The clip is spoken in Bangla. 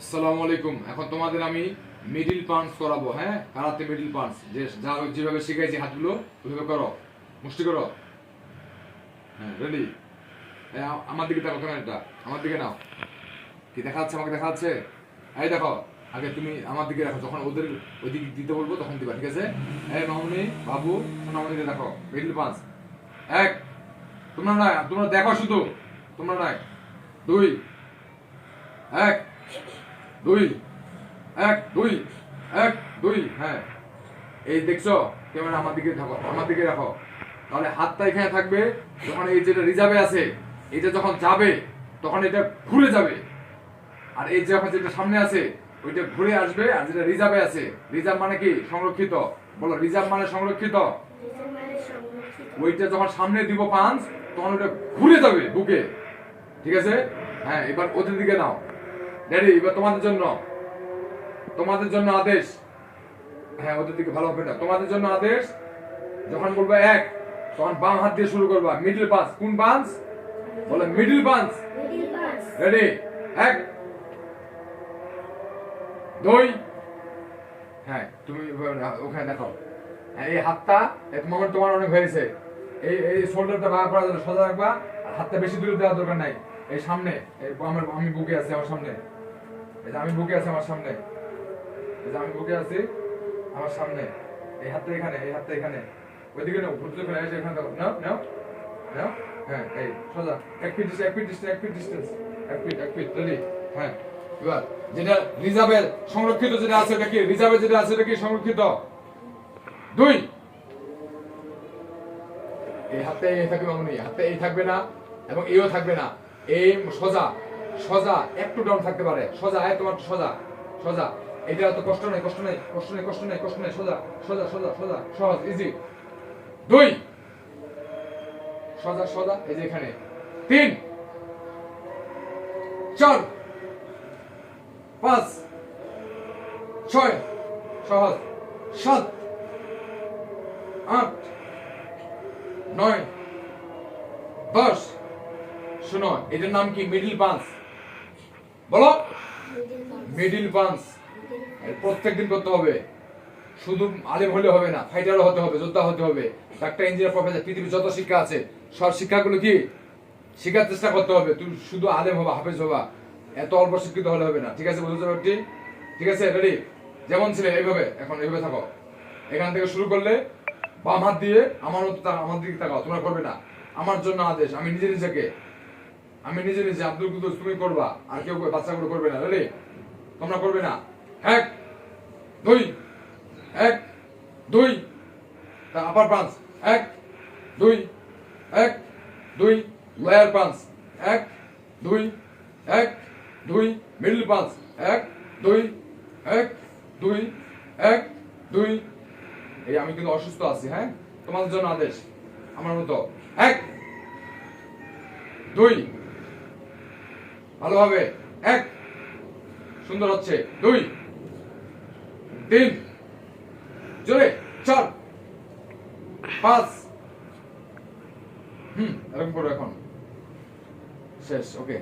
আসসালামু আলাইকুম। এখন তোমাদের আমি মিডিল পাঞ্চ করাবো। হ্যাঁ, কারাতে মিডিল পাঞ্চ, যে যেভাবে শিখাইছি হাতগুলো ওইভাবে করো, মুষ্টি করো। হ্যাঁ, রেডি? আমার দিকে দেখো, ক্যামেরাটা আমার দিকে নাও। কি দেখা যাচ্ছে? আমাকে দেখা যাচ্ছে? এই দেখো, আগে তুমি আমার দিকে রাখো, যখন ওদের ওই দিকে দিতে বলবো তখন দিবা, ঠিক আছে? এই মামুনি, বাবু, সোনামণিকে দেখো, মিডিল পাঞ্চ। এক, তোমরা দেখো শুধু, তোমরা নাই। দুই, এক, দুই, এক, দুই, এক, দুই। হ্যাঁ, এই দেখছো? ক্যামেরা আমার দিকে থাকো, আমার দিকে রাখো। তাহলে হাতটা এখানে থাকবে। যখন এই যেটা রিজার্ভে আছে, এটা যখন যাবে তখন এটা ঘুরে যাবে। আর এই যখন যেটা সামনে আছে ওইটা ঘুরে আসবে। আর যেটা রিজার্ভে আছে, রিজার্ভ মানে কি? সংরক্ষিত। বলো, রিজার্ভ মানে সংরক্ষিত। ওইটা যখন সামনে দিব পাঞ্চ, তখন ওটা ঘুরে যাবে বুকে, ঠিক আছে? হ্যাঁ, এবার ওদের দিকে নাও। রেডি? এবার তোমাদের জন্য আদেশ। হ্যাঁ, ওদের দিকে ভালো হবে না। তোমাদের জন্য আদেশ, যখন বলবো এক, তখন বাম হাত দিয়ে শুরু করবা। Middle punch. কোন পাঞ্চ? বলো, মিডল পাঞ্চ। রেডি? এক, দুই। হ্যাঁ, তুমি ওখানে দেখো। হ্যাঁ, এই হাতটা তোমার অনেক হয়েছে। এই শোল্ডারটা ভাগ করার জন্য সোজা রাখবা। আর হাতটা বেশি দূরে দেওয়ার দরকার নাই। এই সামনে, আমি বুকে আছি আমার সামনে। এই যে আমি বুকে আছি আমার সামনে। এই যে আমি বুকে আছি আমার সামনে। এই হাতটা এখানে, এই হাতটা এখানে। ওইদিকে নাও, ঘুরতে ফেলে এসে এখানে দেখো। নাও নাও নাও। হ্যাঁ, এই সোজা। এক ফিট ডিস্টেন্স। এক ফিট। রেডি? হ্যাঁ, এবার যেটা রিজার্ভের সংরক্ষিত যেটা আছে এটা কি? রিজার্ভে যেটা আছে এটা কি সংরক্ষিত? দুই। এই হাতটা এই থাকবে মামুনি, হাতটা এই থাকবে না এবং এও থাকবে না। এই সোজা সোজা, একটু ডাউন থাকতে পারে। সোজা, তোমার সোজা সোজা। এটা তো কষ্ট নাই। সোজা সোজা সোজা সোজা, সহজ, ইজি। দুই, সোজা সোজা। এই যে এখানে। তিন, চার, পাঁচ, ছয়, সহজ, সাত, আট, নয়, 10। শোনো, এটার নাম কি? Middle punch. বলো, মিডল পাঞ্চ। প্রত্যেকদিন করতে হবে। শুধু আলেম হলে হবে না, ফাইটারও হতে হবে, যোদ্ধা হতে হবে। ডাক্তার, ইঞ্জিনিয়ার, প্রফেসর, পৃথিবীর যত শিক্ষা আছে সব শিক্ষাগুলো কি শেখার চেষ্টা করতে হবে। তুমি শুধু আলেম হবা, হাফেজ হবা, এত অল্প শিক্ষিত হলে হবে না, ঠিক আছে? বুঝতে পারছি? ঠিক আছে? রেডি? যেমন ছিলে এইভাবে, এখন এইভাবে থাকো। এখান থেকে শুরু করলে বাম হাত দিয়ে আমার দিকে তাকাও। তোমরা করবে না। আমার জন্য আদেশ। আমি নিজে নিজে আব্দুল কুদ্দুস, তুমি করবা, আর কেউ বাচ্চাগুলো করবে না। রেডি? তোমরা করবে না। এক, দুই, এক, দুই। আপার পাঞ্চ। এক, দুই, এক, দুই। Lower punch. এক, দুই, এক, দুই। Middle punch. এক, দুই, এক, দুই, এক, দুই। এই আমি কিন্তু অসুস্থ আছি। হ্যাঁ, তোমাদের জন্য আদেশ আমার মতো। এক, দুই, ভালোভাবে। এক, সুন্দর হচ্ছে। দুই, তিন, জোরে। চার, পাঁচ। এরকম করো। এখন শেষ। ওকে।